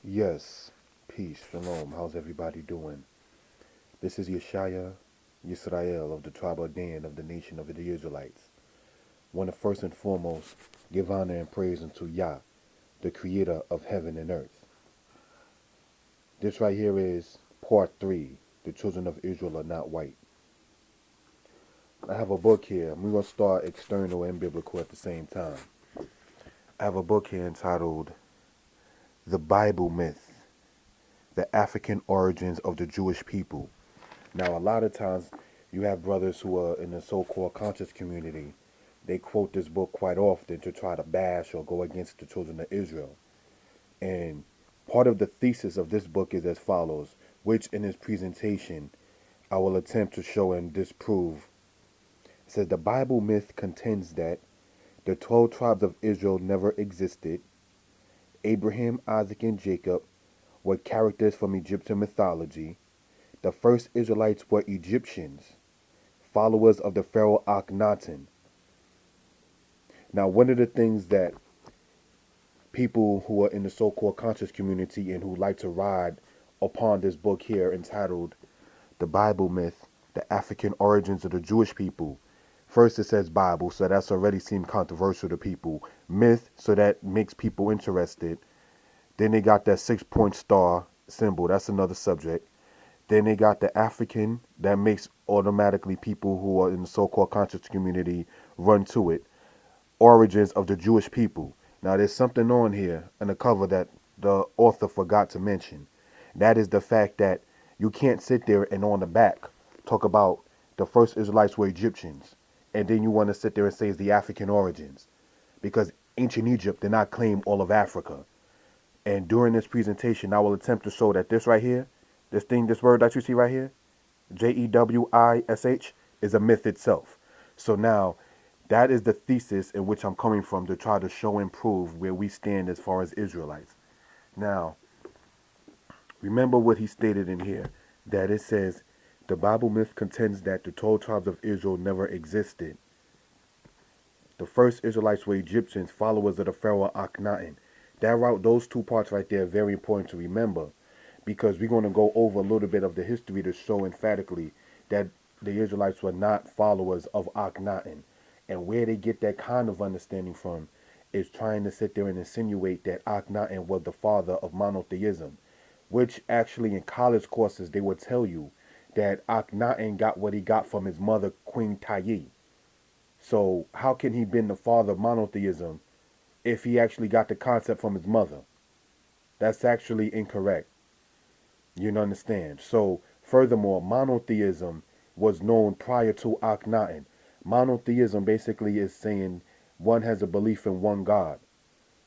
Yes, peace, shalom. How's everybody doing? This is Yeshaya Yisrael of the tribe of Dan of the nation of the Israelites. Want to first and foremost give honor and praise unto Yah, the creator of heaven and earth. This right here is part 3. The children of Israel are not white. I have a book here. We're going to start external and biblical at the same time. I have a book here entitled The Bible Myth, The African Origins of the Jewish People. Now, a lot of times you have brothers who are in the so-called conscious community. They quote this book quite often to try to bash or go against the children of Israel. And part of the thesis of this book is as follows, which in this presentation I will attempt to show and disprove. It says the Bible myth contends that the 12 tribes of Israel never existed. Abraham, Isaac, and Jacob were characters from Egyptian mythology. The first Israelites were Egyptians, followers of the pharaoh Akhenaten. Now, one of the things that people who are in the so-called conscious community and who like to ride upon this book here entitled The Bible Myth, The African Origins of the Jewish People. First it says Bible, so that's already seemed controversial to people. Myth, so that makes people interested. Then they got that 6-point star symbol, that's another subject. Then they got the African, that makes automatically people who are in the so-called conscious community run to it. Origins of the Jewish people. Now there's something on here in the cover that the author forgot to mention. That is the fact that you can't sit there and on the back talk about the first Israelites were Egyptians and then you want to sit there and say it's the African origins, because ancient Egypt did not claim all of Africa. And during this presentation I will attempt to show that this right here, this word that you see right here, Jewish, is a myth itself. So now that is the thesis in which I'm coming from to try to show and prove where we stand as far as Israelites. Now, remember what he stated in here, that it says, the Bible myth contends that the 12 tribes of Israel never existed. The first Israelites were Egyptians, followers of the pharaoh Akhenaten. Those two parts right there are very important to remember, because we're going to go over a little bit of the history to show emphatically that the Israelites were not followers of Akhenaten. And where they get that kind of understanding from is trying to sit there and insinuate that Akhenaten was the father of monotheism, which actually in college courses they would tell you that Akhenaten got what he got from his mother, Queen Tayi. So how can he been the father of monotheism if he actually got the concept from his mother? That's actually incorrect. You understand? So, furthermore, monotheism was known prior to Akhenaten. Monotheism basically is saying one has a belief in one God.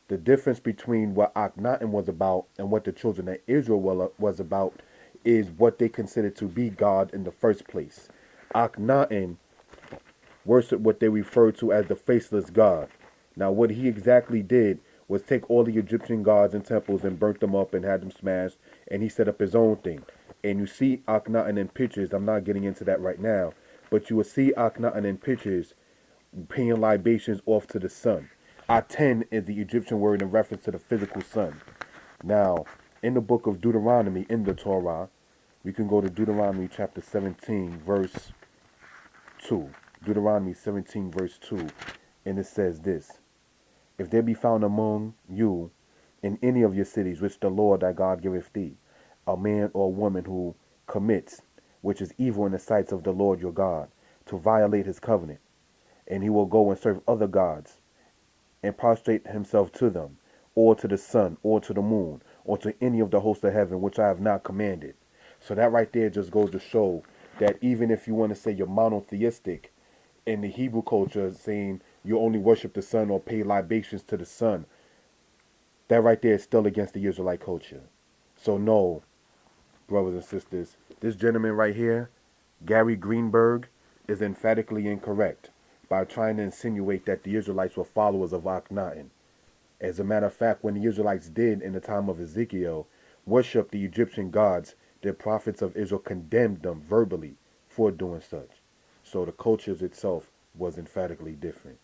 The difference between what Akhenaten was about and what the children of Israel was about is what they considered to be God in the first place. Akhenaten worshiped what they referred to as the faceless God. Now, what he exactly did was take all the Egyptian gods and temples and burnt them up and had them smashed, and he set up his own thing. And you see Akhenaten in pictures. I'm not getting into that right now, but you will see Akhenaten in pictures paying libations off to the sun. Aten is the Egyptian word in reference to the physical sun. Now, in the book of Deuteronomy, in the Torah, we can go to Deuteronomy chapter 17, verse 2. Deuteronomy 17, verse 2. And it says this: If there be found among you in any of your cities which the Lord thy God giveth thee, a man or a woman who commits, which is evil in the sights of the Lord your God, to violate his covenant, and he will go and serve other gods, and prostrate himself to them, or to the sun, or to the moon, or to any of the hosts of heaven, which I have not commanded. So that right there just goes to show that even if you want to say you're monotheistic in the Hebrew culture, saying you only worship the sun or pay libations to the sun, that right there is still against the Israelite culture. So no, brothers and sisters, this gentleman right here, Gary Greenberg, is emphatically incorrect by trying to insinuate that the Israelites were followers of Akhenaten. As a matter of fact, when the Israelites did, in the time of Ezekiel, worship the Egyptian gods, the prophets of Israel condemned them verbally for doing such. So the cultures itself was emphatically different.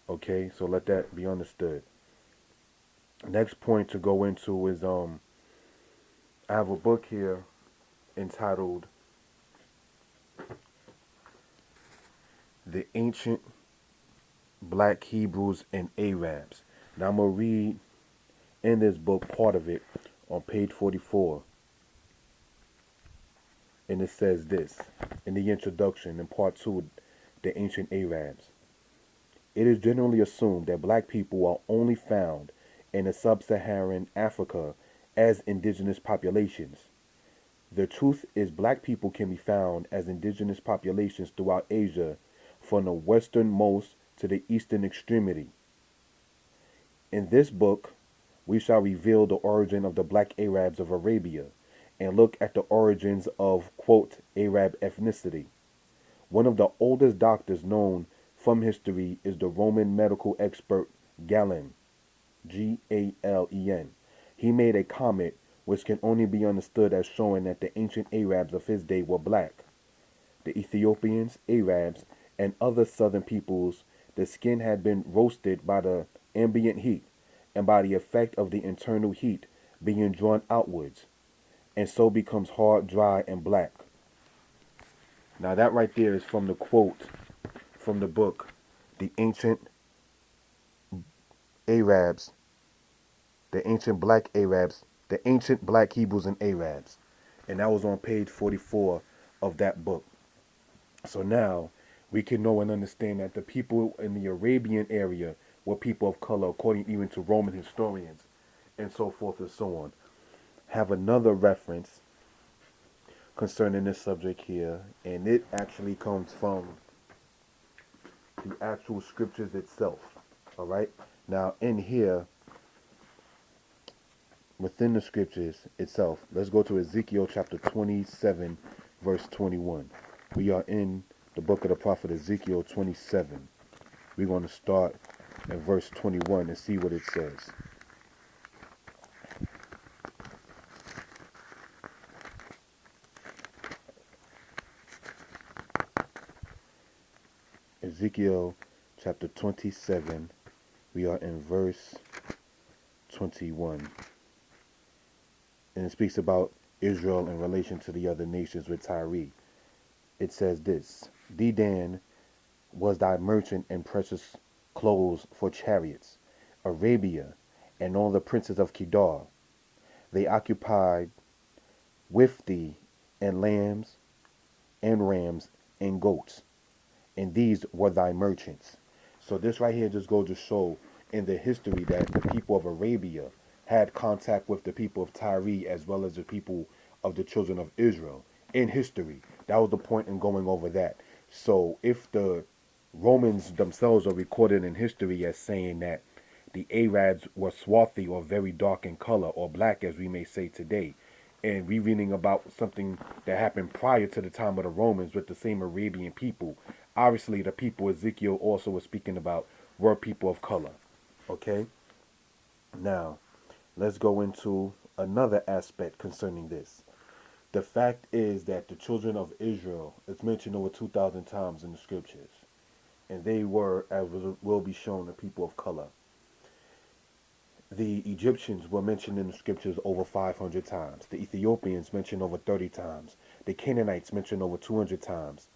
Okay, so let that be understood. Next point to go into is I have a book here entitled The Ancient Black Hebrews and Arabs. Now I'm going to read in this book part of it on page 44. And it says this in the introduction in part 2, The Ancient Arabs. It is generally assumed that black people are only found in the sub-Saharan Africa as indigenous populations. The truth is black people can be found as indigenous populations throughout Asia from the westernmost to the eastern extremity. In this book, we shall reveal the origin of the black Arabs of Arabia and look at the origins of, quote, Arab ethnicity. One of the oldest doctors known from history is the Roman medical expert Galen, Galen. He made a comment which can only be understood as showing that the ancient Arabs of his day were black. The Ethiopians, Arabs, and other southern peoples, the skin had been roasted by the ambient heat and by the effect of the internal heat being drawn outwards, and so becomes hard, dry, and black. Now that right there is from the quote from the book, The Ancient Arabs, The Ancient Black Arabs, The Ancient Black Hebrews and Arabs. And that was on page 44 of that book. So now we can know and understand that the people in the Arabian area were people of color, according even to Roman historians, and so forth and so on. Have another reference concerning this subject here, and it actually comes from the actual scriptures itself. All right. Now, in here, within the scriptures itself, let's go to Ezekiel chapter 27, verse 21. We are in the book of the prophet Ezekiel 27. We're going to start in verse 21 and see what it says. Ezekiel chapter 27, we are in verse 21. And it speaks about Israel in relation to the other nations with Tyre. It says this: Dedan was thy merchant in precious clothes for chariots, Arabia, and all the princes of Kedar. They occupied with thee and lambs and rams and goats, and these were thy merchants. So this right here just goes to show in the history that the people of Arabia had contact with the people of Tyre as well as the people of the children of Israel in history. That was the point in going over that. So if the Romans themselves are recorded in history as saying that the Arabs were swarthy or very dark in color, or black as we may say today, and we reading about something that happened prior to the time of the Romans with the same Arabian people, obviously the people Ezekiel also was speaking about were people of color. Okay? Now, let's go into another aspect concerning this. The fact is that the children of Israel is mentioned over 2,000 times in the scriptures. And they were, as will be shown, a people of color. The Egyptians were mentioned in the scriptures over 500 times. The Ethiopians mentioned over 30 times. The Canaanites mentioned over 200 times.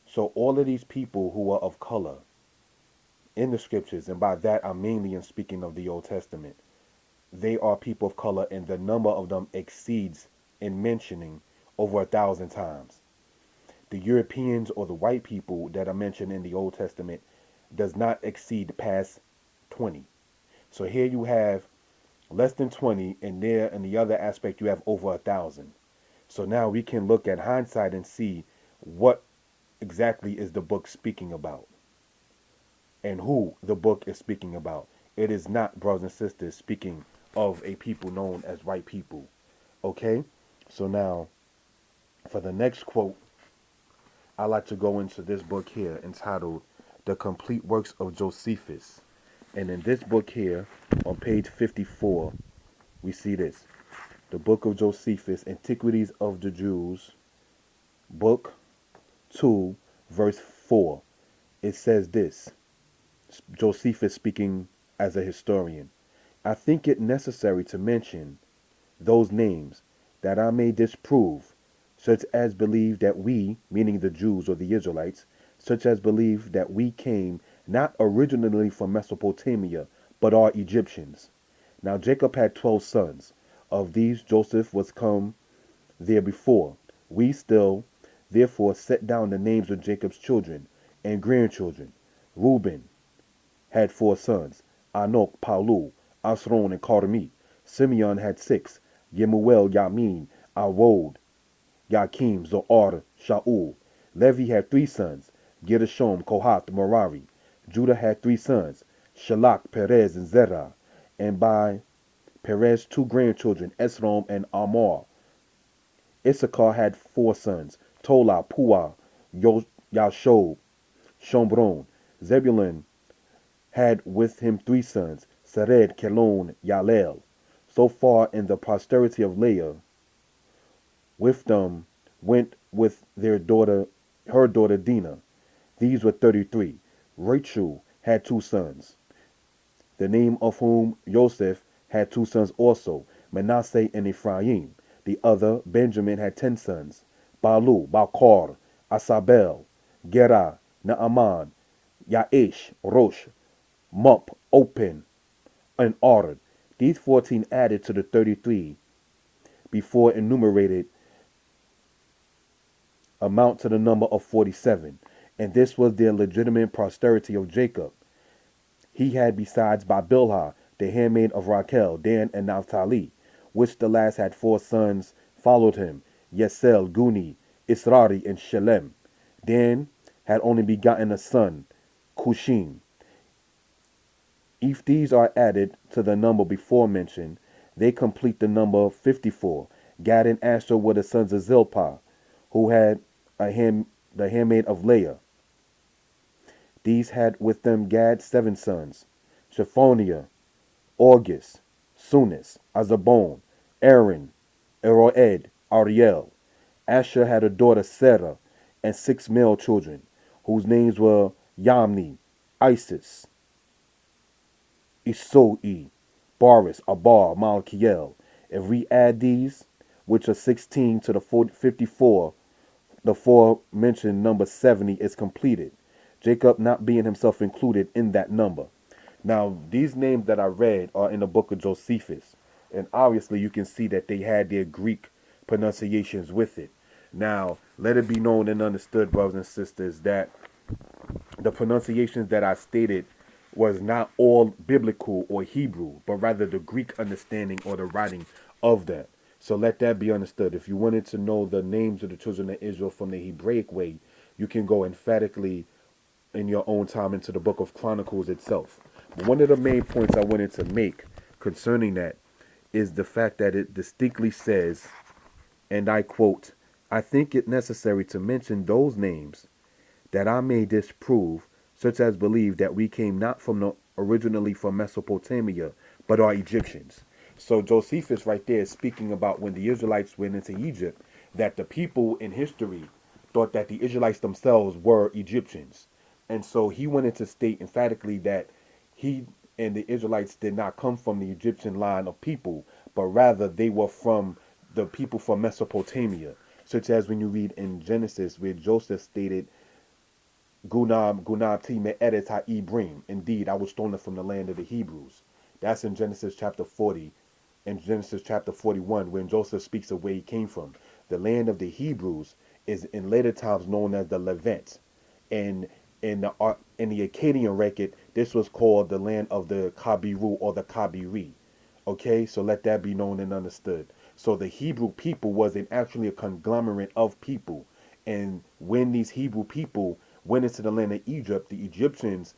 So all of these people who are of color in the scriptures, and by that I'm mainly in speaking of the Old Testament, they are people of color, and the number of them exceeds in mentioning over 1,000 times. The Europeans or the white people that are mentioned in the Old Testament does not exceed past 20. So here you have less than 20, and there in the other aspect you have over 1,000. So now we can look at hindsight and see what exactly is the book speaking about and who the book is speaking about. It is not, brothers and sisters, speaking of a people known as white people. Okay? So now, for the next quote, I like to go into this book here entitled The Complete Works of Josephus. And in this book here, on page 54, we see this. The Book of Josephus, Antiquities of the Jews, Book 2, verse 4. It says this. Josephus speaking as a historian. I think it necessary to mention those names that I may disprove such as believe that we, meaning the Jews or the Israelites, such as believe that we came not originally from Mesopotamia, but are Egyptians. Now Jacob had 12 sons. Of these Joseph was come there before. We still, therefore, set down the names of Jacob's children and grandchildren. Reuben had 4 sons, Anok, Palu, Asron, and Carmi. Simeon had 6, Yemuel, Yamin, Arod, Yakim, Zoar, Shaul. Levi had 3 sons, Gershom, Kohath, Merari. Judah had 3 sons, Shalach, Perez, and Zerah. And by Perez 2 grandchildren, Esrom and Amor. Issachar had 4 sons, Tola, Pua, Yashob, Shombron. Zebulun had with him 3 sons, Sered, Kelon, Yalel. So far in the posterity of Leah, with them went with her daughter Dinah. These were 33. Rachel had 2 sons, the name of whom Joseph had 2 sons also, Manasseh and Ephraim. The other, Benjamin, had 10 sons, Balu, Balkor, Asabel, Gera, Naaman, Yaish, Rosh, Mump, Open, and Ard. These 14 added to the 33 before enumerated amount to the number of 47. And this was the legitimate posterity of Jacob. He had besides by Bilhah, the handmaid of Rachel, Dan and Naphtali, which the last had 4 sons, followed him, Yesel, Guni, Israri, and Shelem. Dan had only begotten a son, Cushim. If these are added to the number before mentioned, they complete the number of 54. Gad and Asher were the sons of Zilpah, who had the handmaid of Leah. These had with them Gad 7 sons, Shephoniah, August, Sunis, Azabon, Aaron, Eroed, Ariel. Asher had a daughter Sarah and 6 male children, whose names were Yamni, Isis, Isoi, Boris, Abar, Malkiel. If we add these, which are 16 to the 54, the aforementioned number 70 is completed, Jacob not being himself included in that number. Now, these names that I read are in the book of Josephus, and obviously you can see that they had their Greek pronunciations with it. Now, let it be known and understood, brothers and sisters, that the pronunciations that I stated was not all biblical or Hebrew, but rather the Greek understanding or the writing of that. So let that be understood. If you wanted to know the names of the children of Israel from the Hebraic way, you can go emphatically in your own time into the book of Chronicles itself. But one of the main points I wanted to make concerning that is the fact that it distinctly says, and I quote, I think it necessary to mention those names that I may disprove such as believe that we came not originally from Mesopotamia, but are Egyptians. So Josephus right there is speaking about when the Israelites went into Egypt, that the people in history thought that the Israelites themselves were Egyptians. And so he wanted to state emphatically that he and the Israelites did not come from the Egyptian line of people, but rather they were from the people from Mesopotamia, such as when you read in Genesis where Joseph stated, Gunab ti me edet ha-Ibrim. Indeed, I was stolen from the land of the Hebrews. That's in Genesis chapter 40 and Genesis chapter 41 when Joseph speaks of where he came from. The land of the Hebrews is in later times known as the Levant. And in the Akkadian record, this was called the land of the Kabiru or the Kabiri. Okay, so let that be known and understood. So the Hebrew people was actually a conglomerate of people. And when these Hebrew people went into the land of Egypt, the Egyptians,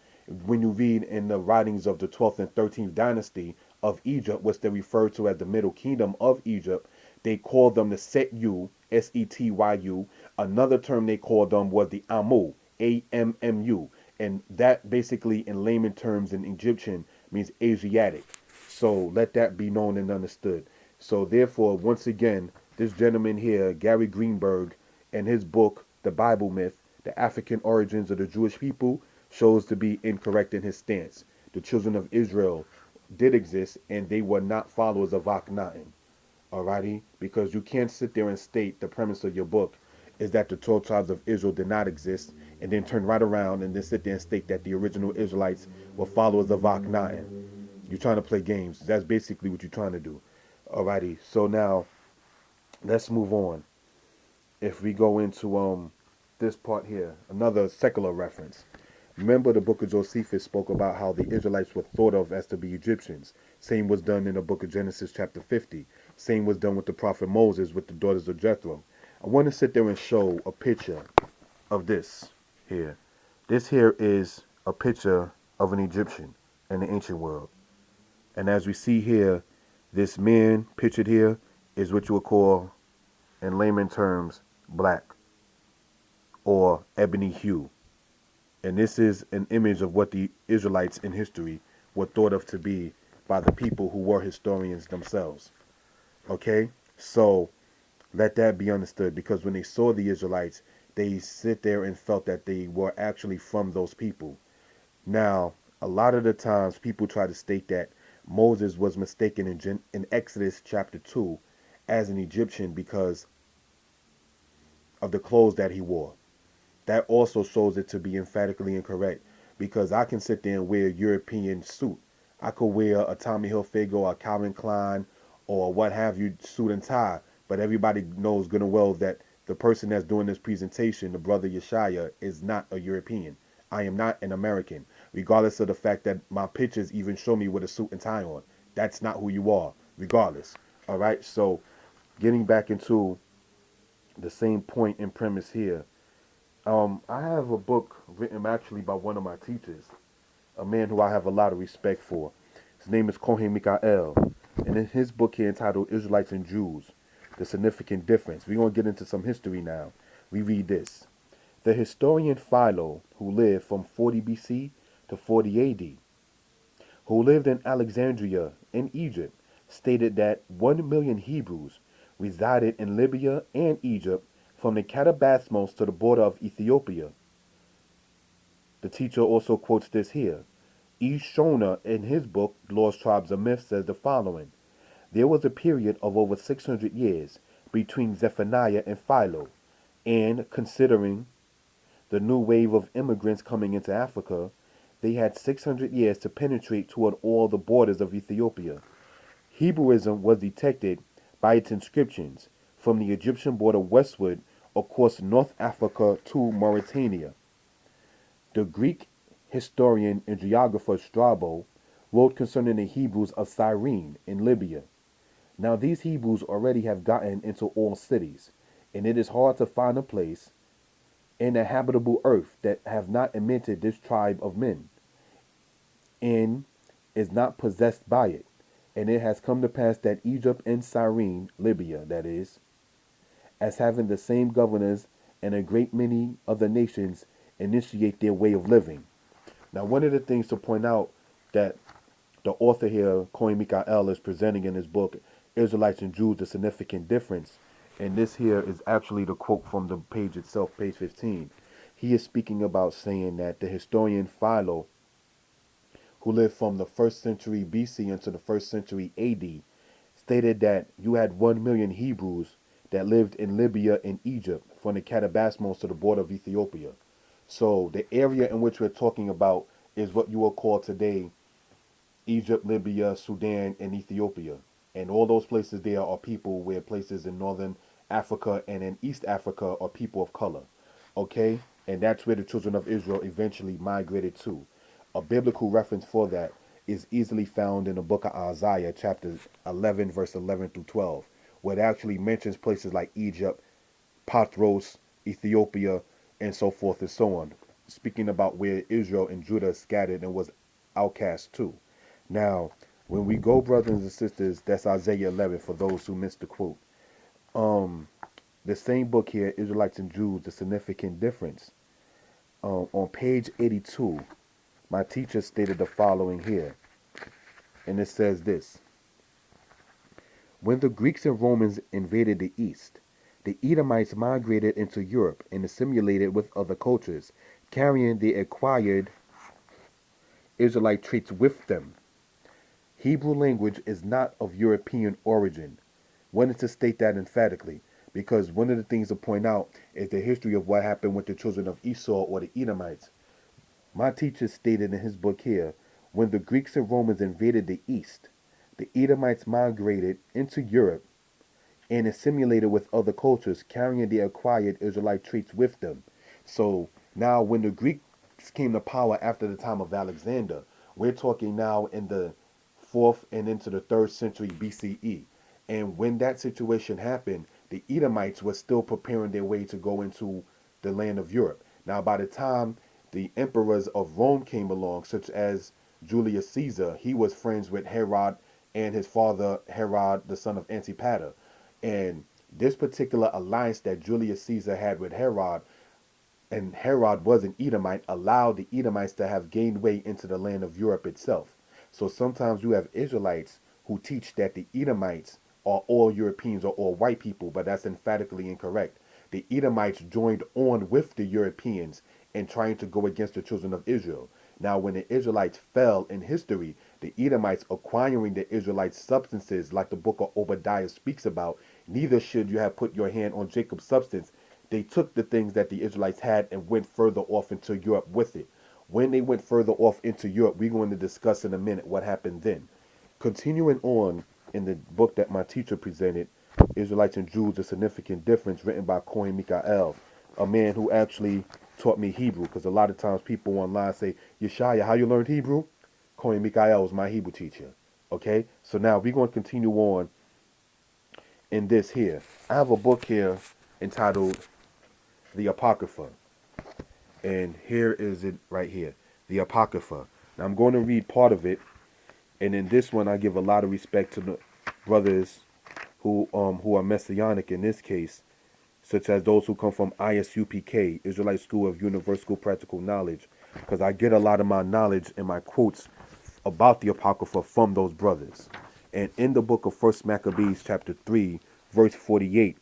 when you read in the writings of the 12th and 13th dynasty of Egypt, which they refer to as the Middle Kingdom of Egypt, they called them the Setyu, Setyu. Another term they called them was the Amu, Ammu. And that basically in layman terms in Egyptian means Asiatic. So let that be known and understood. So therefore, once again, this gentleman here, Gary Greenberg, and his book, The Bible Myth, The African Origins of the Jewish People, shows to be incorrect in his stance. The children of Israel did exist, and they were not followers of Akhenaten. Alrighty? Because you can't sit there and state the premise of your book is that the 12 tribes of Israel did not exist, and then turn right around and then sit there and state that the original Israelites were followers of Akhenaten. You're trying to play games. That's basically what you're trying to do. Alrighty. So now let's move on. If we go into this part here, another secular reference. Remember the book of Josephus spoke about how the Israelites were thought of as to be Egyptians. Same was done in the book of Genesis chapter 50. Same was done with the prophet Moses with the daughters of Jethro. I want to sit there and show a picture of this here. This here is a picture of an Egyptian in the ancient world. And as we see here, this man pictured here is what you would call, in layman terms, black or ebony hue. And this is an image of what the Israelites in history were thought of to be by the people who were historians themselves. Okay? So let that be understood, because when they saw the Israelites, they sit there and felt that they were actually from those people. Now, a lot of the times people try to state that Moses was mistaken in Exodus chapter 2 as an Egyptian because of the clothes that he wore. That also shows it to be emphatically incorrect, because I can sit there and wear a European suit. I could wear a Tommy Hilfiger or a Calvin Klein or what have you, suit and tie, but everybody knows good and well that the person that's doing this presentation, the brother Yeshaya, is not a European. I am not an American, regardless of the fact that my pictures even show me with a suit and tie on. That's not who you are, regardless. All right, so getting back into the same point and premise here. I have a book written actually by one of my teachers, a man who I have a lot of respect for. His name is Kohen Mikael. And in his book here entitled Israelites and Jews, The Significant Difference, we're going to get into some history now. We read this. The historian Philo, who lived from 40 BC to 40 AD, who lived in Alexandria in Egypt, stated that 1 million Hebrews resided in Libya and Egypt from the Catabasmos to the border of Ethiopia. The teacher also quotes this here. E. Shona, in his book, Lost Tribes of Myth, says the following. There was a period of over 600 years between Zephaniah and Philo, and considering the new wave of immigrants coming into Africa, they had 600 years to penetrate toward all the borders of Ethiopia. Hebrewism was detected by its inscriptions from the Egyptian border westward across North Africa to Mauritania. The Greek historian and geographer Strabo wrote concerning the Hebrews of Cyrene in Libya. Now these Hebrews already have gotten into all cities, and it is hard to find a place in the habitable earth that have not emitted this tribe of men, and is not possessed by it. And it has come to pass that Egypt and Cyrene, Libya, that is, as having the same governors, and a great many of the nations initiate their way of living. Now, one of the things to point out that the author here, Kohen Mikael, is presenting in his book, Israelites and Jews, The Significant Difference, and this here is actually the quote from the page itself, page 15. He is speaking about saying that the historian Philo, who lived from the 1st century BC into the 1st century AD, stated that you had 1 million Hebrews that lived in Libya and Egypt from the Catabasmos to the border of Ethiopia. So the area in which we're talking about is what you will call today Egypt, Libya, Sudan, and Ethiopia. And all those places there are people where places in northern Africa and in East Africa are people of color. Okay? And that's where the children of Israel eventually migrated to. A biblical reference for that is easily found in the book of Isaiah, chapter 11, verse 11 through 12, where it actually mentions places like Egypt, Patros, Ethiopia, and so forth and so on, speaking about where Israel and Judah scattered and was outcast too. Now, when we go, brothers and sisters, that's Isaiah 11 for those who missed the quote. The same book here, Israelites and Jews, The Significant Difference. On page 82, my teacher stated the following here, and it says this. When the Greeks and Romans invaded the East, the Edomites migrated into Europe and assimilated with other cultures, carrying the acquired Israelite traits with them. Hebrew language is not of European origin. Wanted to state that emphatically because one of the things to point out is the history of what happened with the children of Esau or the Edomites. My teacher stated in his book here, when the Greeks and Romans invaded the East, the Edomites migrated into Europe and assimilated with other cultures, carrying the acquired Israelite traits with them. So now, when the Greeks came to power after the time of Alexander, we're talking now in the 4th and into the 3rd century BCE. And when that situation happened, the Edomites were still preparing their way to go into the land of Europe. Now, by the time the emperors of Rome came along, such as Julius Caesar, he was friends with Herod and his father Herod, the son of Antipater. And this particular alliance that Julius Caesar had with Herod, and Herod was an Edomite, allowed the Edomites to have gained way into the land of Europe itself. So sometimes you have Israelites who teach that the Edomites are all Europeans or all white people, but that's emphatically incorrect. The Edomites joined on with the Europeans in trying to go against the children of Israel. Now, when the Israelites fell in history, the Edomites acquiring the Israelites' substances, like the book of Obadiah speaks about, neither should you have put your hand on Jacob's substance. They took the things that the Israelites had and went further off into Europe with it. When they went further off into Europe, we're going to discuss in a minute what happened then. Continuing on in the book that my teacher presented, Israelites and Jews, A Significant Difference, written by Kohen Mikael, a man who actually taught me Hebrew, because a lot of times people online say, Yeshaya, how you learned Hebrew? Kohen Mikael was my Hebrew teacher. Okay, so now we're going to continue on in this here. I have a book here entitled The Apocrypha. And here is it right here, The Apocrypha. Now I'm going to read part of it, and in this one I give a lot of respect to the brothers who are messianic in this case, such as those who come from ISUPK, Israelite School of Universal Practical Knowledge, because I get a lot of my knowledge and my quotes about the Apocrypha from those brothers. And in the book of First Maccabees, chapter 3, verse 48,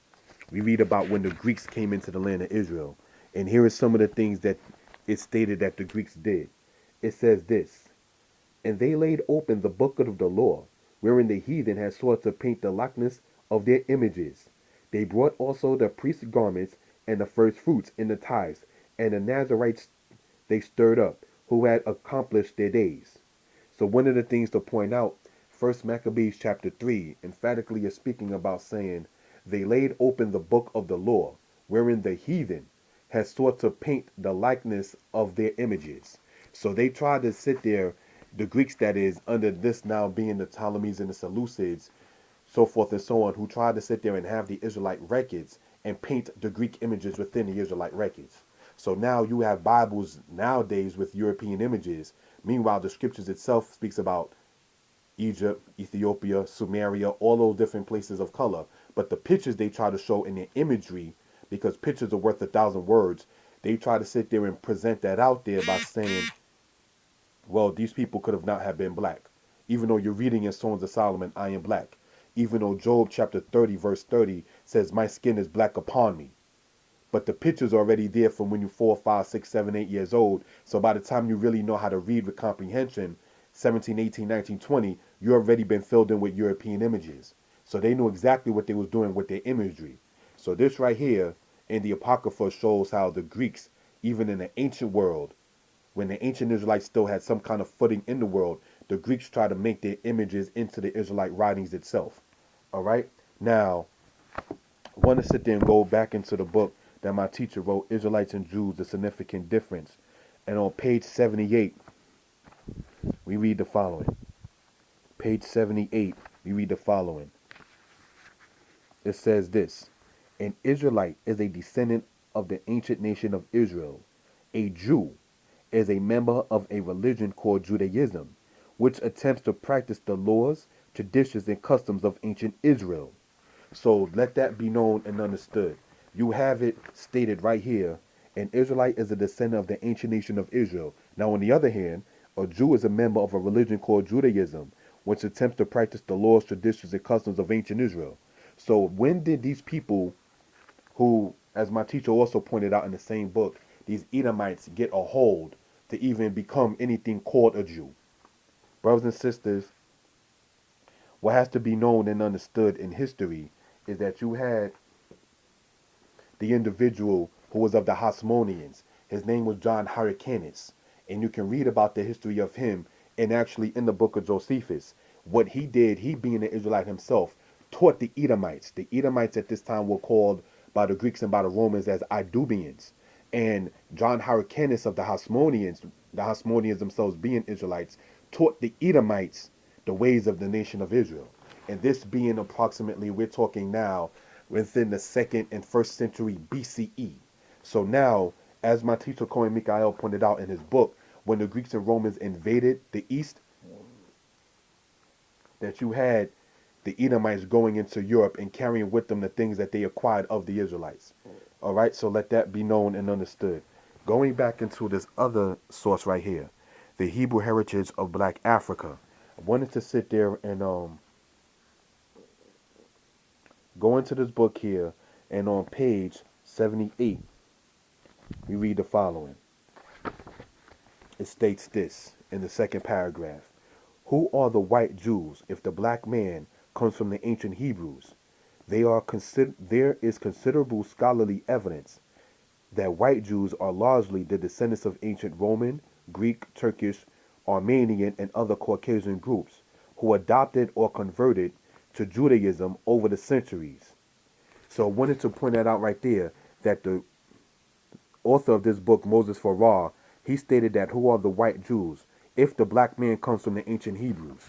we read about when the Greeks came into the land of Israel. And here is some of the things that it stated that the Greeks did. It says this, and they laid open the book of the law, wherein the heathen had sought to paint the likeness of their images. They brought also the priest's garments and the first fruits in the tithes, and the Nazarites they stirred up, who had accomplished their days. So one of the things to point out, First Maccabees chapter 3 emphatically is speaking about saying, they laid open the book of the law, wherein the heathen had sought to paint the likeness of their images. So they tried to sit there, the Greeks that is, under this now being the Ptolemies and the Seleucids, so forth and so on, who tried to sit there and have the Israelite records and paint the Greek images within the Israelite records. So now you have Bibles nowadays with European images. Meanwhile, the scriptures itself speaks about Egypt, Ethiopia, Sumeria, all those different places of color. But the pictures they try to show in their imagery, because pictures are worth 1,000 words, they try to sit there and present that out there by saying, well, these people could have not have been black. Even though you're reading in Songs of Solomon, I am black. Even though Job chapter 30, verse 30 says, my skin is black upon me. But the picture's already there from when you're 4, 5, 6, 7, 8 years old. So by the time you really know how to read with comprehension, 17, 18, 19, 20, you already been filled in with European images. So they knew exactly what they was doing with their imagery. So this right here in the Apocrypha shows how the Greeks, even in the ancient world, when the ancient Israelites still had some kind of footing in the world, the Greeks tried to make their images into the Israelite writings itself. All right? Now, I want to sit there and go back into the book that my teacher wrote, Israelites and Jews, The Significant Difference. And on page 78, we read the following. Page 78, we read the following. It says this, an Israelite is a descendant of the ancient nation of Israel. A Jew is a member of a religion called Judaism, which attempts to practice the laws, traditions, and customs of ancient Israel. So let that be known and understood. You have it stated right here. An Israelite is a descendant of the ancient nation of Israel. Now, on the other hand, a Jew is a member of a religion called Judaism, which attempts to practice the laws, traditions, and customs of ancient Israel. So when did these people who, as my teacher also pointed out in the same book, these Edomites get a hold to even become anything called a Jew? Brothers and sisters, what has to be known and understood in history is that you had the individual who was of the Hasmoneans. His name was John Hyrcanus. And you can read about the history of him and actually in the book of Josephus. What he did, he being an Israelite himself, taught the Edomites. The Edomites at this time were called by the Greeks and by the Romans as Idumeans. And John Hyrcanus of the Hasmoneans themselves being Israelites, taught the Edomites the ways of the nation of Israel. And this being approximately, we're talking now, within the second and first century BCE. So now, as my teacher Cohen Mikael pointed out in his book, when the Greeks and Romans invaded the East, that you had the Edomites going into Europe and carrying with them the things that they acquired of the Israelites. All right, so let that be known and understood. Going back into this other source right here, the Hebrew heritage of Black Africa. I wanted to sit there and go into this book here, and on page 78, we read the following. It states this in the second paragraph. Who are the white Jews if the black man comes from the ancient Hebrews? There is considerable scholarly evidence that white Jews are largely the descendants of ancient Roman, Greek, Turkish, Armenian, and other Caucasian groups who adopted or converted to Judaism over the centuries. So I wanted to point that out right there, that the author of this book, Moses Farrar, he stated that who are the white Jews if the black man comes from the ancient Hebrews.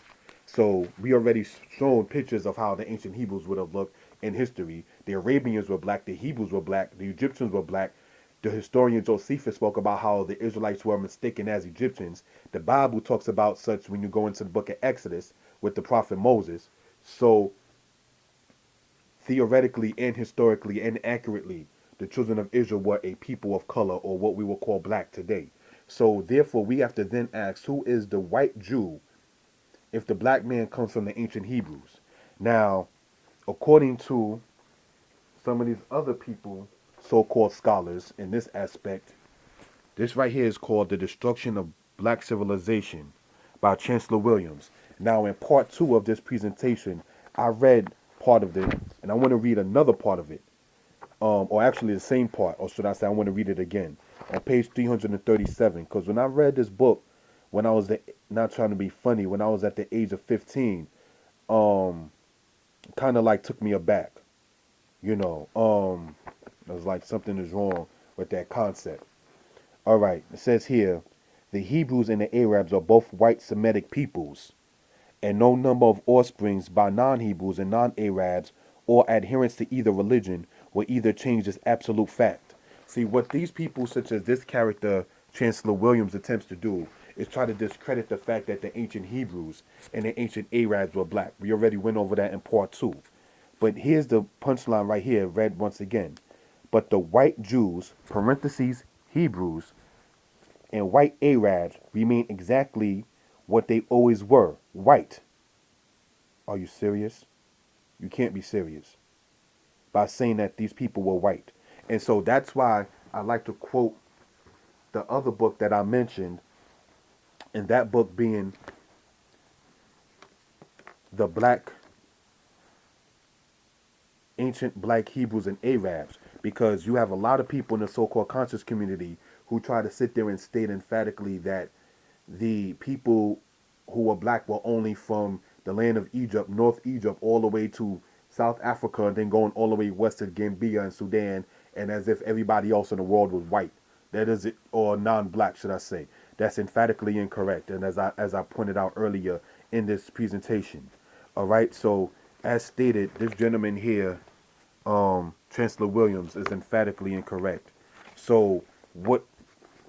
So we already shown pictures of how the ancient Hebrews would have looked in history. The Arabians were black, the Hebrews were black, the Egyptians were black. The historian Josephus spoke about how the Israelites were mistaken as Egyptians. The Bible talks about such when you go into the book of Exodus with the prophet Moses. So theoretically and historically and accurately, the children of Israel were a people of color, or what we will call black today. So therefore, we have to then ask, who is the white Jew if the black man comes from the ancient Hebrews? Now, according to some of these other people, so-called scholars in this aspect, this right here is called The Destruction of Black Civilization by Chancellor Williams. Now, in part 2 of this presentation, I read part of it, and I want to read another part of it. Or actually the same part, or should I say I want to read it again, on page 337, because when I read this book, when I was, not trying to be funny, when I was at the age of 15, kind of like took me aback, you know, it was like something is wrong with that concept. All right, it says here, the Hebrews and the Arabs are both white Semitic peoples, and no number of offsprings by non-Hebrews and non-Arabs or adherents to either religion will either change this absolute fact. See, what these people, such as this character, Chancellor Williams, attempts to do is try to discredit the fact that the ancient Hebrews and the ancient Arabs were black. We already went over that in part 2. But here's the punchline right here, read once again. But the white Jews, parentheses, Hebrews, and white Arabs remain exactly what they always were, white. Are you serious? You can't be serious by saying that these people were white. And so that's why I like to quote the other book that I mentioned, and that book being the ancient black Hebrews and Arabs, because you have a lot of people in the so-called conscious community who try to sit there and state emphatically that the people who were black were only from the land of Egypt, North Egypt, all the way to South Africa, and then going all the way west to Gambia and Sudan, and as if everybody else in the world was white. That is it, or non-black, should I say. That's emphatically incorrect, and as I pointed out earlier in this presentation. All right, so as stated, this gentleman here, Chancellor Williams, is emphatically incorrect. So what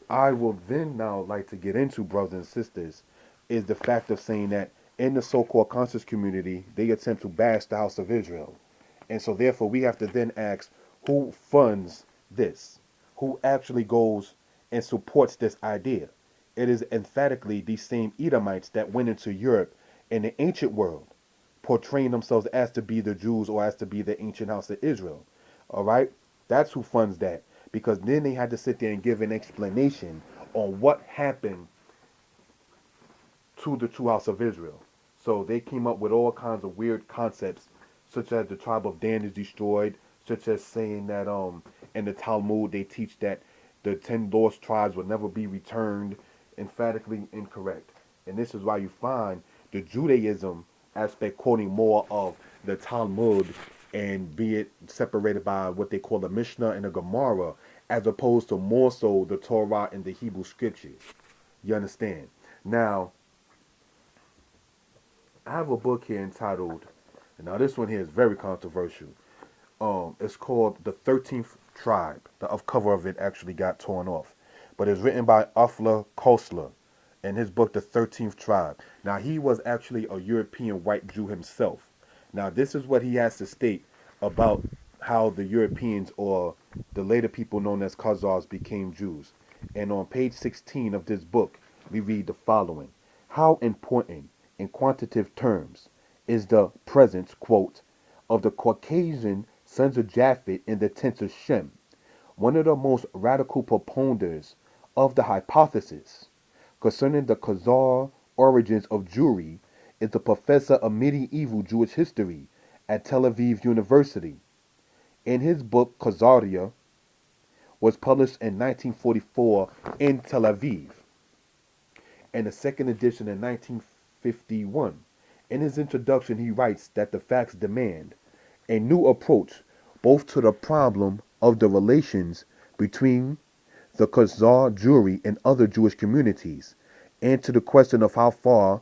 I will then now like to get into, brothers and sisters, is the fact of saying that in the so-called conscious community, they attempt to bash the house of Israel. And so therefore we have to then ask, who funds this? Who actually goes and supports this idea? It is emphatically these same Edomites that went into Europe in the ancient world, portraying themselves as to be the Jews or as to be the ancient house of Israel. All right? That's who funds that. Because then they had to sit there and give an explanation on what happened to the true house of Israel. So they came up with all kinds of weird concepts, such as the tribe of Dan is destroyed, such as saying that in the Talmud they teach that the 10 lost tribes will never be returned, emphatically incorrect. And this is why you find the Judaism aspect quoting more of the Talmud and be it separated by what they call the Mishnah and the Gemara, as opposed to more so the Torah and the Hebrew scriptures. You understand? Now, I have a book here entitled, now this one here is very controversial. It's called The 13th Tribe. The cover of it actually got torn off. But it's written by Ufla Kosler in his book, The 13th Tribe. Now, he was actually a European white Jew himself. Now, this is what he has to state about how the Europeans, or the later people known as Khazars, became Jews. And on page 16 of this book, we read the following. How important, in quantitative terms, is the presence, quote, of the Caucasian sons of Japhet in the tents of Shem? One of the most radical proponents of the hypothesis concerning the Khazar origins of Jewry is the professor of medieval Jewish history at Tel Aviv University. In his book, Khazaria was published in 1944 in Tel Aviv, and a second edition in 1951. In his introduction, he writes that the facts demand a new approach both to the problem of the relations between the Khazar Jewry and other Jewish communities, and to the question of how far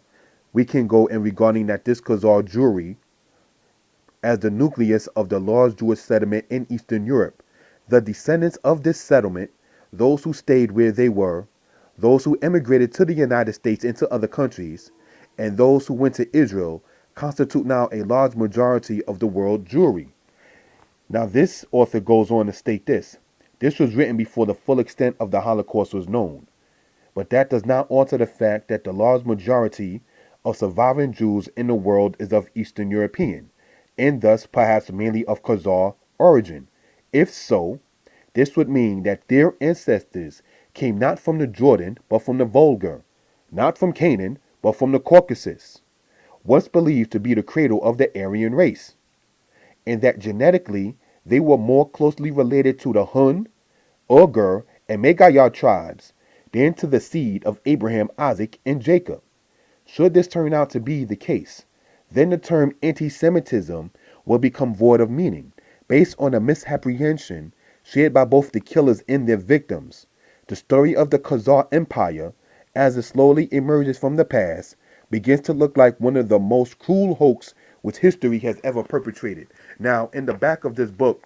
we can go in regarding that this Khazar Jewry as the nucleus of the large Jewish settlement in Eastern Europe. The descendants of this settlement, those who stayed where they were, those who emigrated to the United States and to other countries, and those who went to Israel, constitute now a large majority of the world Jewry. Now, this author goes on to state this. This was written before the full extent of the Holocaust was known. But that does not alter the fact that the large majority of surviving Jews in the world is of Eastern European, and thus perhaps mainly of Khazar origin. If so, this would mean that their ancestors came not from the Jordan, but from the Volga, not from Canaan, but from the Caucasus, once believed to be the cradle of the Aryan race, and that genetically they were more closely related to the Hun, Ugur, and Megayah tribes than to the seed of Abraham, Isaac, and Jacob. Should this turn out to be the case, then the term anti-Semitism will become void of meaning, based on a misapprehension shared by both the killers and their victims. The story of the Khazar Empire, as it slowly emerges from the past, begins to look like one of the most cruel hoaxes which history has ever perpetrated. Now, in the back of this book,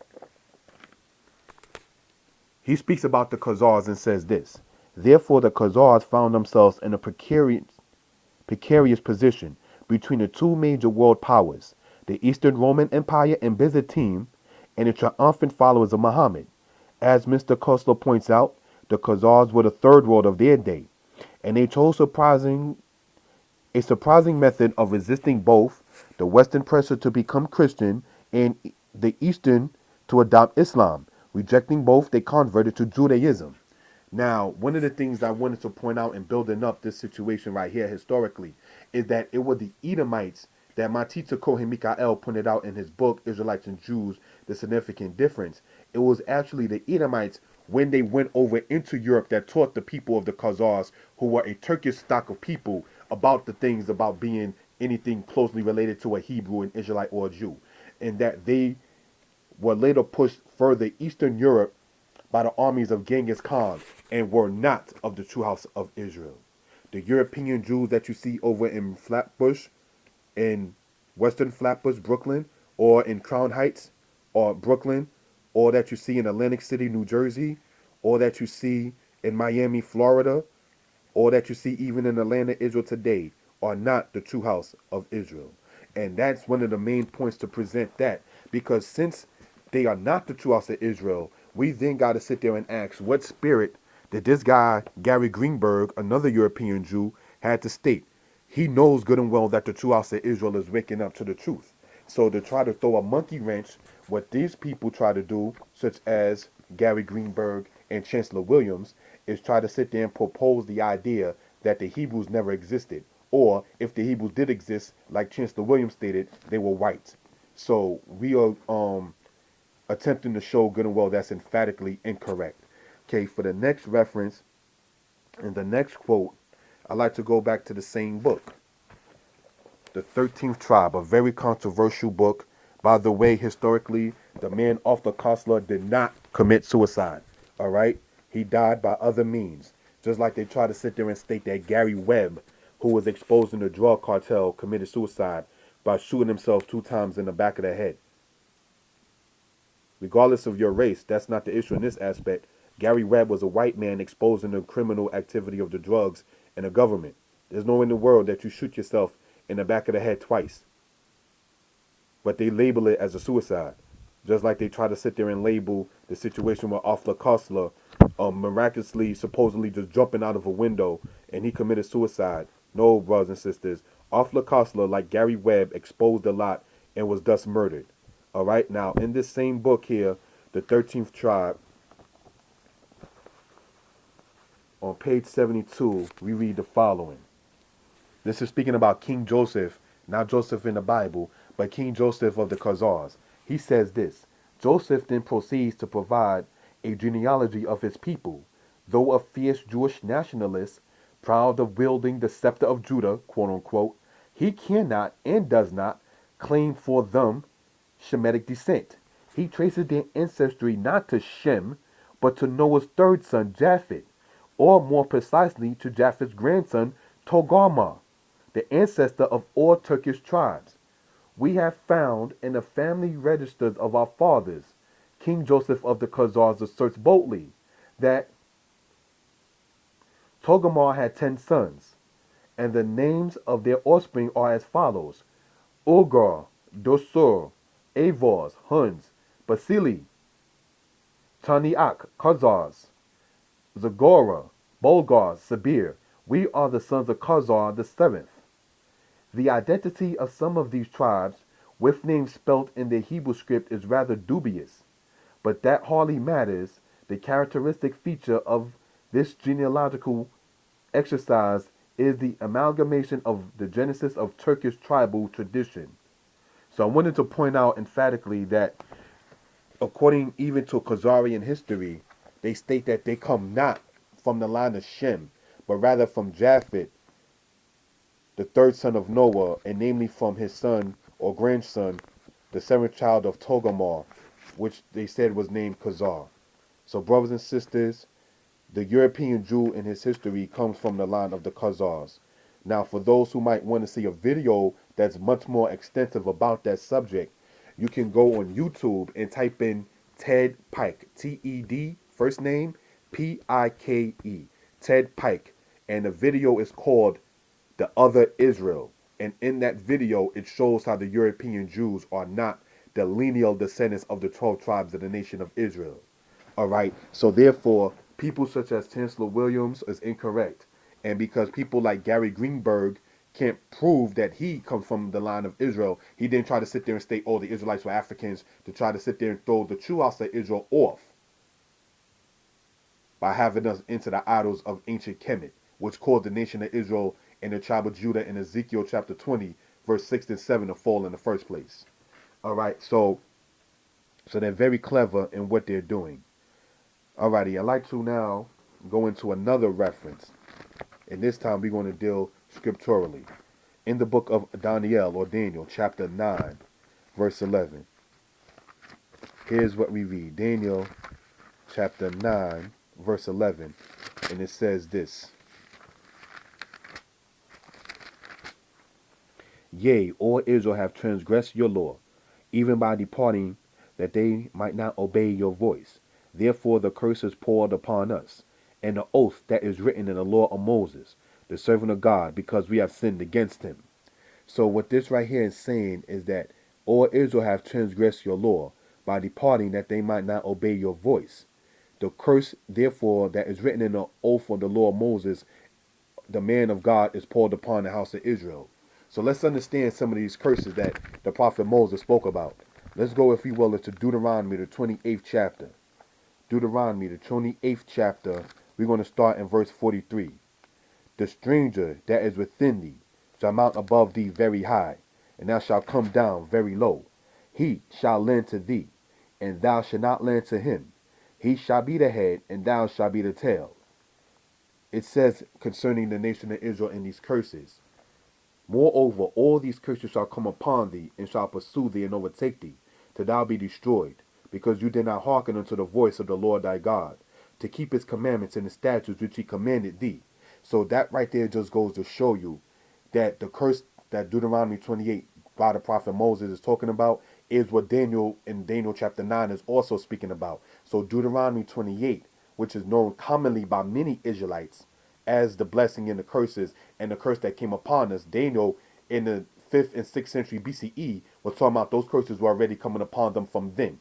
he speaks about the Khazars and says this. Therefore, the Khazars found themselves in a precarious position between the two major world powers, the Eastern Roman Empire and Byzantine, and the triumphant followers of Muhammad. As Mr. Kosler points out, the Khazars were the third world of their day, and they chose a surprising method of resisting both the Western pressure to become Christian and the Eastern to adopt Islam. Rejecting both, they converted to Judaism. Now, one of the things I wanted to point out in building up this situation right here historically is that it was the Edomites that my teacher Kohen Mikael pointed out in his book, Israelites and Jews, The Significant Difference. It was actually the Edomites, when they went over into Europe, that taught the people of the Khazars, who were a Turkish stock of people, about the things about being anything closely related to a Hebrew, an Israelite, or a Jew. And that they were later pushed further Eastern Europe by the armies of Genghis Khan and were not of the true house of Israel. The European Jews that you see over in Flatbush, in Western Flatbush, Brooklyn, or in Crown Heights, or Brooklyn, or that you see in Atlantic City, New Jersey, or that you see in Miami, Florida, or that you see even in Atlanta, Israel today, are not the true house of Israel. And that's one of the main points to present that, because since they are not the true house of Israel, we then got to sit there and ask what spirit that this guy, Gary Greenberg, another European Jew, had to state. He knows good and well that the true house of Israel is waking up to the truth. So to try to throw a monkey wrench, what these people try to do, such as Gary Greenberg and Chancellor Williams, is try to sit there and propose the idea that the Hebrews never existed. Or if the Hebrews did exist, like Chancellor Williams stated, they were white. So we are attempting to show good and well that's emphatically incorrect. Okay, for the next reference and the next quote, I like to go back to the same book, The 13th Tribe, a very controversial book. By the way, historically, the man off the Kosler did not commit suicide. All right? He died by other means. Just like they try to sit there and state that Gary Webb, who was exposed in the drug cartel, committed suicide by shooting himself 2 times in the back of the head. Regardless of your race, that's not the issue in this aspect. Gary Webb was a white man exposing the criminal activity of the drugs and the government. There's no way in the world that you shoot yourself in the back of the head twice. But they label it as a suicide. Just like they try to sit there and label the situation with Arthur Kostler miraculously, supposedly just jumping out of a window and he committed suicide. No, brothers and sisters. Arthur Kostler, like Gary Webb, exposed a lot and was thus murdered. All right, now in this same book here, The 13th Tribe, on page 72, we read the following. This is speaking about King Joseph, not Joseph in the Bible, but King Joseph of the Khazars. He says this: Joseph then proceeds to provide a genealogy of his people. Though a fierce Jewish nationalist, proud of wielding the scepter of Judah, quote unquote, he cannot and does not claim for them Shemitic descent. He traces their ancestry not to Shem, but to Noah's third son, Japheth, or more precisely to Japheth's grandson, Togarmah, the ancestor of all Turkish tribes. We have found in the family registers of our fathers, King Joseph of the Khazars asserts boldly that Togarmah had 10 sons, and the names of their offspring are as follows: Ugar, Dosur, Avars, Huns, Basili, Taniak, Khazars, Zagora, Bulgars, Sabir. We are the sons of Khazar the seventh. The identity of some of these tribes, with names spelt in the Hebrew script, is rather dubious, but that hardly matters. The characteristic feature of this genealogical exercise is the amalgamation of the genesis of Turkish tribal tradition. So I wanted to point out emphatically that according even to Khazarian history, they state that they come not from the line of Shem, but rather from Japheth, the third son of Noah, and namely from his son or grandson, the seventh child of Togarmah, which they said was named Khazar. So, brothers and sisters, the European Jew in his history comes from the line of the Khazars. Now, for those who might want to see a video that's much more extensive about that subject, you can go on YouTube and type in Ted Pike, T-E-D, first name, P-I-K-E, Ted Pike. And the video is called The Other Israel. And in that video, it shows how the European Jews are not the lineal descendants of the 12 tribes of the nation of Israel. All right. So therefore, people such as Chancellor Williams is incorrect. And because people like Gary Greenberg can't prove that he comes from the line of Israel, he didn't try to sit there and state, oh, the Israelites were Africans, to try to sit there and throw the true house of Israel off by having us into the idols of ancient Kemet, which caused the nation of Israel and the tribe of Judah in Ezekiel chapter 20, verse 6 and 7 to fall in the first place. All right, so they're very clever in what they're doing. Alrighty, I'd like to now go into another reference. And this time we're going to deal scripturally. In the book of Daniel, or Daniel, chapter 9, verse 11. Here's what we read. Daniel, chapter 9, verse 11. And it says this: Yea, all Israel have transgressed your law, even by departing, that they might not obey your voice. Therefore the curse is poured upon us, and the oath that is written in the law of Moses, the servant of God, because we have sinned against him. So what this right here is saying is that all Israel have transgressed your law, by departing that they might not obey your voice. The curse, therefore, that is written in the oath of the law of Moses, the man of God, is poured upon the house of Israel. So let's understand some of these curses that the prophet Moses spoke about. Let's go, if you will, into Deuteronomy, the 28th chapter. Deuteronomy, the 28th chapter, we're going to start in verse 43. The stranger that is within thee shall mount above thee very high, and thou shalt come down very low. He shall lend to thee, and thou shalt not lend to him. He shall be the head, and thou shalt be the tail. It says concerning the nation of Israel in these curses. Moreover, all these curses shall come upon thee, and shall pursue thee and overtake thee, till thou be destroyed, because you did not hearken unto the voice of the Lord thy God, to keep his commandments and the statutes which he commanded thee. So that right there just goes to show you that the curse that Deuteronomy 28 by the prophet Moses is talking about is what Daniel in Daniel chapter 9 is also speaking about. So Deuteronomy 28, which is known commonly by many Israelites as the blessing and the curses and the curse that came upon us, Daniel in the 5th and 6th century BCE was talking about those curses were already coming upon them from then.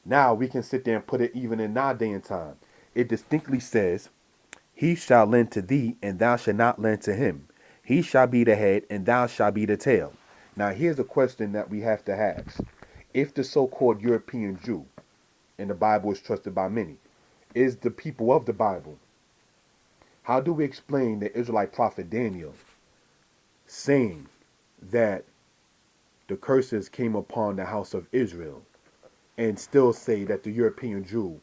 Now we can sit there and put it even in our day and time. It distinctly says, he shall lend to thee, and thou shalt not lend to him. He shall be the head, and thou shalt be the tail. Now, here's a question that we have to ask. If the so-called European Jew, and the Bible is trusted by many, is the people of the Bible, how do we explain the Israelite prophet Daniel saying that the curses came upon the house of Israel and still say that the European Jew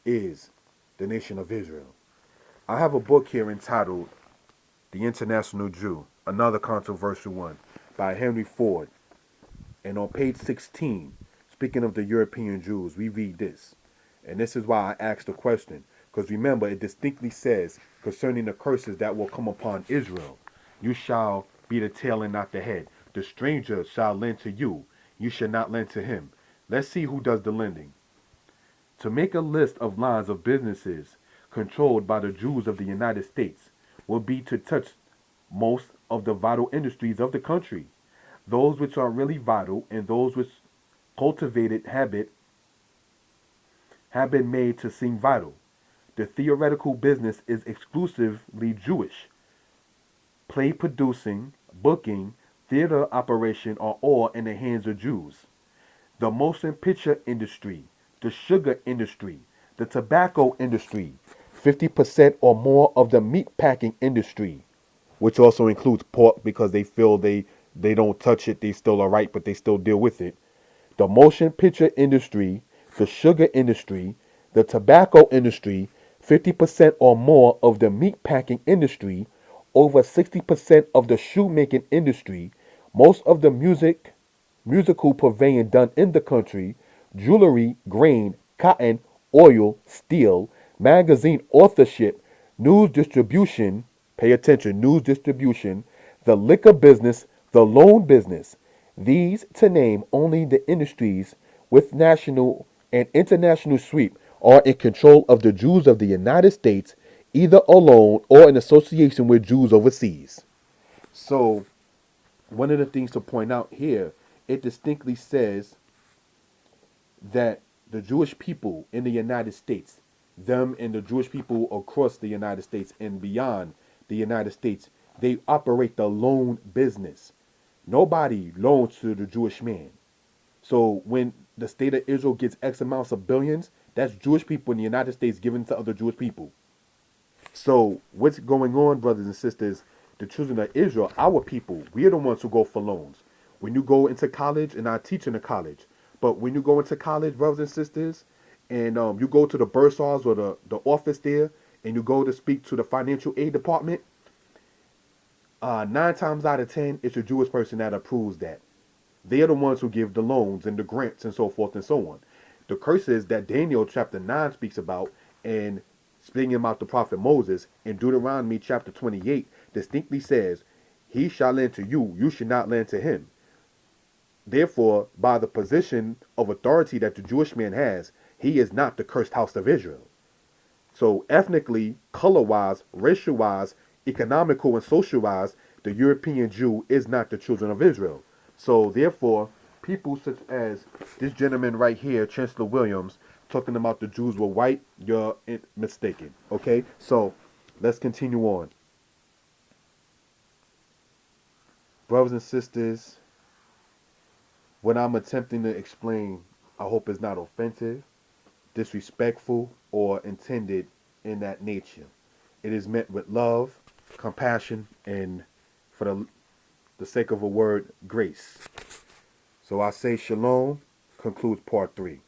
is the nation of Israel? I have a book here entitled The International Jew, Another Controversial One, by Henry Ford. And on page 16, speaking of the European Jews, we read this. And this is why I asked the question. Because remember, it distinctly says concerning the curses that will come upon Israel, you shall be the tail and not the head. The stranger shall lend to you. You shall not lend to him. Let's see who does the lending. To make a list of lines of businesses controlled by the Jews of the United States will be to touch most of the vital industries of the country, those which are really vital and those which cultivated habit have been made to seem vital. The theoretical business is exclusively Jewish. Play producing, booking, theater operation are all in the hands of Jews. The motion picture industry, the sugar industry, the tobacco industry, 50% or more of the meat packing industry, which also includes pork because they feel they don't touch it, they still are right, but they still deal with it. The motion picture industry, the sugar industry, the tobacco industry, 50% or more of the meat packing industry, over 60% of the shoemaking industry, most of the musical purveying done in the country, jewelry, grain, cotton, oil, steel, magazine authorship, news distribution, pay attention, news distribution, the liquor business, the loan business. These, to name only the industries with national and international sweep, are in control of the Jews of the United States, either alone or in association with Jews overseas. So, one of the things to point out here, it distinctly says that the Jewish people in the United States, them and the Jewish people across the United States and beyond the United States, they operate the loan business. Nobody loans to the Jewish man. So when the state of Israel gets X amounts of billions, that's Jewish people in the United States giving to other Jewish people. So what's going on, brothers and sisters? The children of Israel, our people, we are the ones who go for loans. When you go into college, and I teach in a college, but when you go into college, brothers and sisters, and you go to the bursars or the office there, and you go to speak to the financial aid department, 9 times out of 10, it's a Jewish person that approves that. They are the ones who give the loans and the grants and so forth and so on. The curses that Daniel chapter 9 speaks about, and speaking about the prophet Moses in Deuteronomy chapter 28 distinctly says, he shall lend to you, you should not lend to him. Therefore, by the position of authority that the Jewish man has, he is not the cursed house of Israel. So ethnically, color-wise, racial-wise, economical and social-wise, the European Jew is not the children of Israel. So therefore, people such as this gentleman right here, Chancellor Williams, talking about the Jews were white, you're mistaken. Okay? So let's continue on. Brothers and sisters, what I'm attempting to explain, I hope is not offensive, disrespectful, or intended in that nature. It is meant with love, compassion, and for the sake of a word, grace. So I say shalom, concludes part 3.